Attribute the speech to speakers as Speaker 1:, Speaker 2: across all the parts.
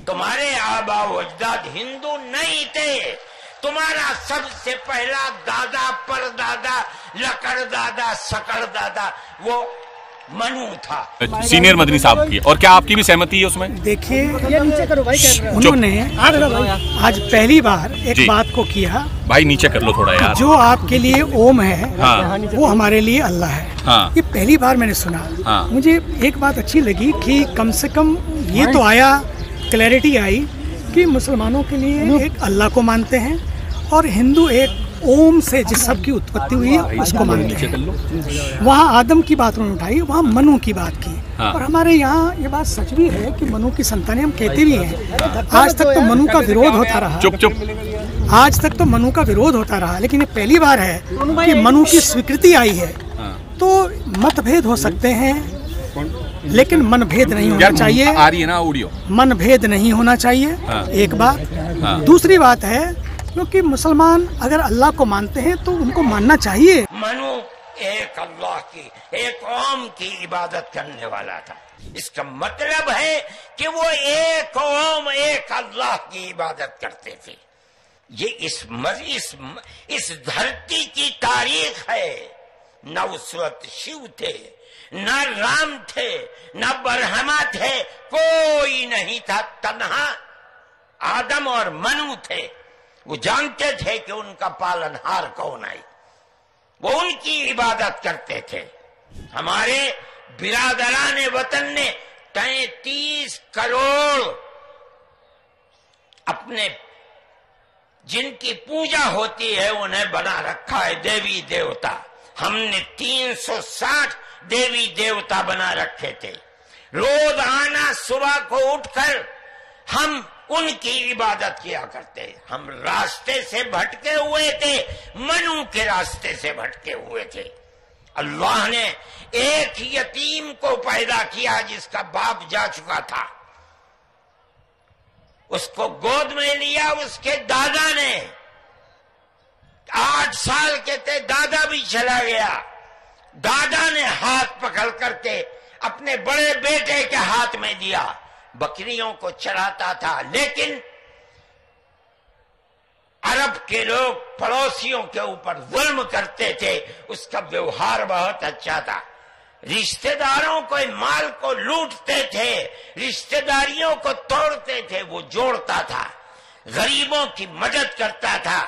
Speaker 1: तुम्हारे आबा अजदाद हिंदू नहीं थे। तुम्हारा सबसे पहला दादा, परदादा, लकड़ दादा, सकड़ दादा वो मनु था।
Speaker 2: सीनियर मदनी साहब की, और क्या आपकी भी सहमति है उसमें?
Speaker 3: देखिए, उन्होंने आज पहली बार एक बात को किया।
Speaker 2: भाई नीचे कर लो थोड़ा यार।
Speaker 3: जो आपके लिए ओम है, हाँ, वो हमारे लिए अल्लाह है।
Speaker 2: हाँ।
Speaker 3: ये पहली बार मैंने सुना। हाँ। मुझे एक बात अच्छी लगी कि कम से कम ये तो आया, क्लैरिटी आई कि मुसलमानों के लिए एक अल्लाह को मानते हैं और हिंदू एक ओम से जिस सब की उत्पत्ति हुई है उसको मानते हैं। वहाँ आदम की बात उन्होंने उठाई, वहाँ मनु की बात की। हाँ। और हमारे यहाँ ये बात सच भी है कि मनु की संतानें हम कहते भी हैं। आज तक तो मनु का विरोध होता रहा।
Speaker 2: चुप चुप।
Speaker 3: आज तक तो मनु का विरोध होता रहा, लेकिन ये पहली बार है कि मनु की स्वीकृति आई है। तो मतभेद हो सकते हैं, लेकिन मनभेद नहीं होना चाहिए।
Speaker 2: आ रही है ना ऑडियो?
Speaker 3: मनभेद नहीं होना चाहिए। हाँ। एक बात। हाँ। दूसरी बात है, क्योंकि मुसलमान अगर अल्लाह को मानते हैं तो उनको मानना चाहिए।
Speaker 1: मनु एक अल्लाह की, एक ओम की इबादत करने वाला था। इसका मतलब है कि वो एक ओम, एक अल्लाह की इबादत करते थे। ये इस धरती की तारीख है। न उस वक्त शिव थे, न राम थे, न ब्रह्मा थे, कोई नहीं था। तन्हा आदम और मनु थे। वो जानते थे कि उनका पालनहार कौन है, वो उनकी इबादत करते थे। हमारे बिरादरान वतन ने 33 करोड़ अपने जिनकी पूजा होती है उन्हें बना रखा है देवी देवता। हमने 360 देवी देवता बना रखे थे। रोज आना, सुबह को उठकर हम उनकी इबादत किया करते। हम रास्ते से भटके हुए थे, मनु के रास्ते से भटके हुए थे। अल्लाह ने एक यतीम को पैदा किया जिसका बाप जा चुका था। उसको गोद में लिया उसके दादा ने। 8 साल के थे, दादा भी चला गया। दादा ने हाथ पकड़ करके अपने बड़े बेटे के हाथ में दिया, बकरियों को चराता था। लेकिन अरब के लोग पड़ोसियों के ऊपर जुल्म करते थे, उसका व्यवहार बहुत अच्छा था। रिश्तेदारों को, माल को लूटते थे, रिश्तेदारियों को तोड़ते थे, वो जोड़ता था, गरीबों की मदद करता था,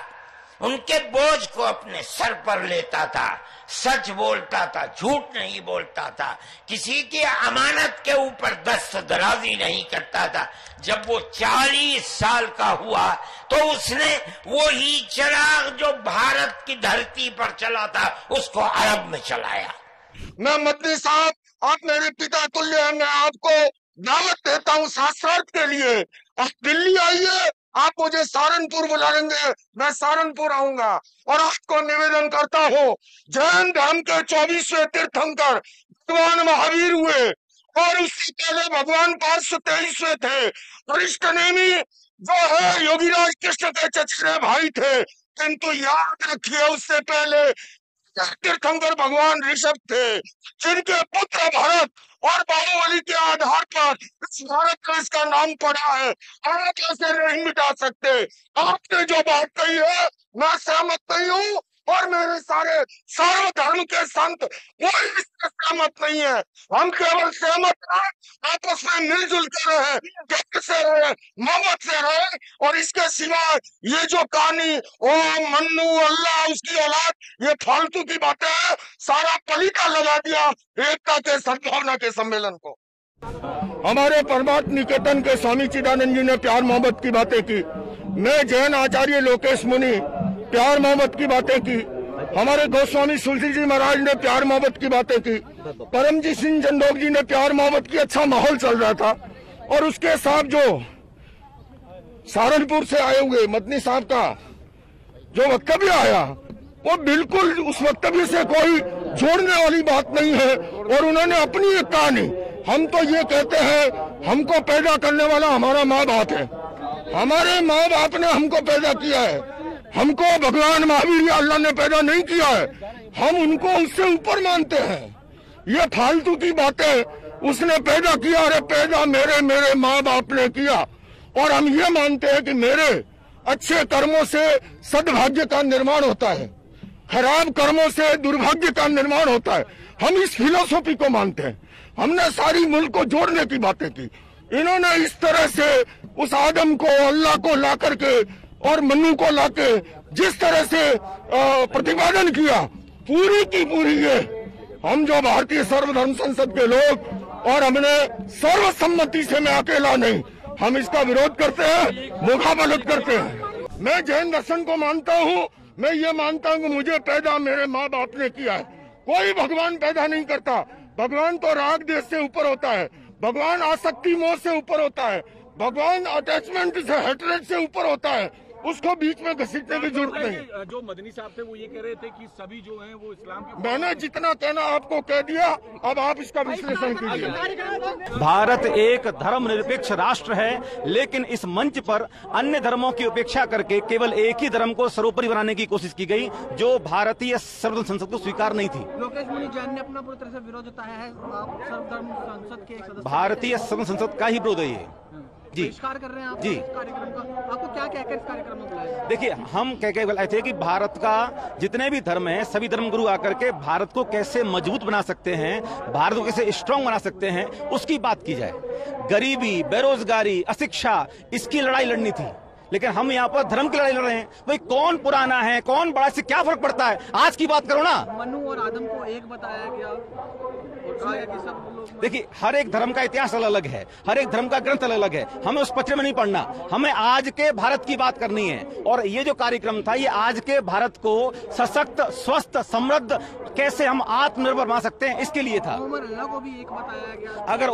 Speaker 1: उनके बोझ को अपने सर पर लेता था, सच बोलता था, झूठ नहीं बोलता था, किसी की अमानत के ऊपर दस्तदराजी नहीं करता था। जब वो 40 साल का हुआ तो उसने वही चिराग जो भारत की धरती पर चला था उसको अरब में चलाया।
Speaker 4: मैं मदनी साहब, आप मेरे पिता तुल्य हैं, मैं आपको दावत देता हूँ शास्त्रार्थ के लिए। आप दिल्ली आइए, आप मुझे सहारनपुर बुला लेंगे, मैं सहारनपुर आऊंगा। और आपको निवेदन करता हूँ, जैन धर्म के 24वें तीर्थंकर भगवान महावीर हुए और उससे पहले भगवान पार्श्व 23वें थे। वरिष्ठ नेमी जो है योगीराज कृष्ण के चचेरे भाई थे, किंतु याद रखिए उससे पहले तीर्थंकर भगवान ऋषभ थे, जिनके पुत्र भरत और बाहुबली के आधार पर इस भारत का इसका नाम पड़ा है। आप ऐसे नहीं मिटा सकते। आपने जो बात कही है मैं सहमत नहीं हूँ, और मेरे सारे सर्वधर्म के संत कोई इससे सहमत नहीं है। हम केवल सहमत हैं, आपस में मिलजुल कर रहे, प्यार से रहे, मोहब्बत से रहे। और इसके सिवा ये जो कहानी ओ मन्नू अल्लाह उसकी औलाद, ये फालतू की बातें हैं। सारा पलीता लगा दिया एकता के सद्भावना के सम्मेलन को। हमारे परमात्म निकेतन के स्वामी चिदानंद जी ने प्यार मोहब्बत की बातें की। मैं जैन आचार्य लोकेश मुनि प्यार मोहब्बत की बातें की। हमारे गोस्वामी तुलसी जी महाराज ने प्यार मोहब्बत की बातें की। परमजीत सिंह जंदोग जी ने प्यार मोहब्बत की। अच्छा माहौल चल रहा था। और उसके साथ जो सहारनपुर से आए हुए मदनी साहब का जो वक्तव्य आया, वो बिल्कुल उस वक्तव्य से कोई जोड़ने वाली बात नहीं है। और उन्होंने अपनी एक कहानी, हम तो ये कहते हैं हमको पैदा करने वाला हमारा माँ बाप है। हमारे माँ बाप ने हमको पैदा किया है, हमको भगवान महावीर या अल्लाह ने पैदा नहीं किया है। हम उनको उससे ऊपर मानते हैं। ये फालतू की बातें, उसने पैदा किया, अरे पैदा मेरे माँ बाप ने किया। और हम ये मानते हैं कि मेरे अच्छे कर्मों से सद्भाग्य का निर्माण होता है, खराब कर्मों से दुर्भाग्य का निर्माण होता है। हम इस फिलोसॉफी को मानते हैं। हमने सारी मुल्क को जोड़ने की बातें की। इन्होंने इस तरह से उस आदम को, अल्लाह को ला करके और मनु को लाके जिस तरह से प्रतिपादन किया, पूरी की पूरी ये हम जो भारतीय सर्वधर्म संसद के लोग और हमने सर्वसम्मति से, मैं अकेला नहीं, हम इसका विरोध करते हैं, मुखाबलत करते हैं। मैं जैन दर्शन को मानता हूँ। मैं ये मानता हूँ कि मुझे पैदा मेरे माँ बाप ने किया है। कोई भगवान पैदा नहीं करता। भगवान तो राग देश से ऊपर होता है, भगवान आसक्ति मोह से ऊपर होता है, भगवान अटैचमेंट से, हेट्रेड से ऊपर होता है। उसको बीच में घसीटने की जरूरत नहीं।
Speaker 2: जो मदनी साहब थे वो ये कह रहे थे कि सभी जो हैं वो इस्लाम के,
Speaker 4: मैंने जितना कहना आपको कह दिया, अब आप इसका विश्लेषण कीजिए।
Speaker 5: भारत एक धर्मनिरपेक्ष राष्ट्र है, लेकिन इस मंच पर अन्य धर्मों की उपेक्षा करके केवल एक ही धर्म को सर्वोपरि बनाने की कोशिश की गई, जो भारतीय सर्वधर्म संसद को स्वीकार नहीं थी।
Speaker 6: लोकेश मुनि जैन ने अपना पूरी तरह से विरोध जताया है। आप सर्वधर्म संसद के सदस्य,
Speaker 5: भारतीय सर्वधर्म संसद का ही विरोध है ये जी।
Speaker 6: बहिष्कार कर रहे हैं आप
Speaker 5: जी।
Speaker 6: इस कार्यक्रम का। आपको क्या कहकर इस कार्यक्रम में बुलाया?
Speaker 5: देखिए, हम कह के बोले थे कि भारत का जितने भी धर्म हैं, सभी धर्म गुरु आकर के भारत को कैसे मजबूत बना सकते हैं, भारत को कैसे स्ट्रांग बना सकते हैं, उसकी बात की जाए। गरीबी, बेरोजगारी, अशिक्षा, इसकी लड़ाई लड़नी थी, लेकिन हम यहाँ पर धर्म की लड़ाई लड़ रहे हैं। भाई कौन पुराना है, कौन बड़ा, इससे क्या फर्क पड़ता है? आज की बात करो ना।
Speaker 6: मनु और आदम को एक बताया गया और कहा गया कि सब लोग।
Speaker 5: देखिए, हर एक धर्म का इतिहास अलग अलग है, हर एक धर्म का ग्रंथ अलग अलग है। हमें उस पत्र में नहीं पढ़ना, हमें आज के भारत की बात करनी है। और ये जो कार्यक्रम था, ये आज के भारत को सशक्त, स्वस्थ, समृद्ध, कैसे हम आत्मनिर्भर बना सकते हैं, इसके लिए था।
Speaker 6: उमर अल्लाह को भी एक बताया गया।
Speaker 5: अगर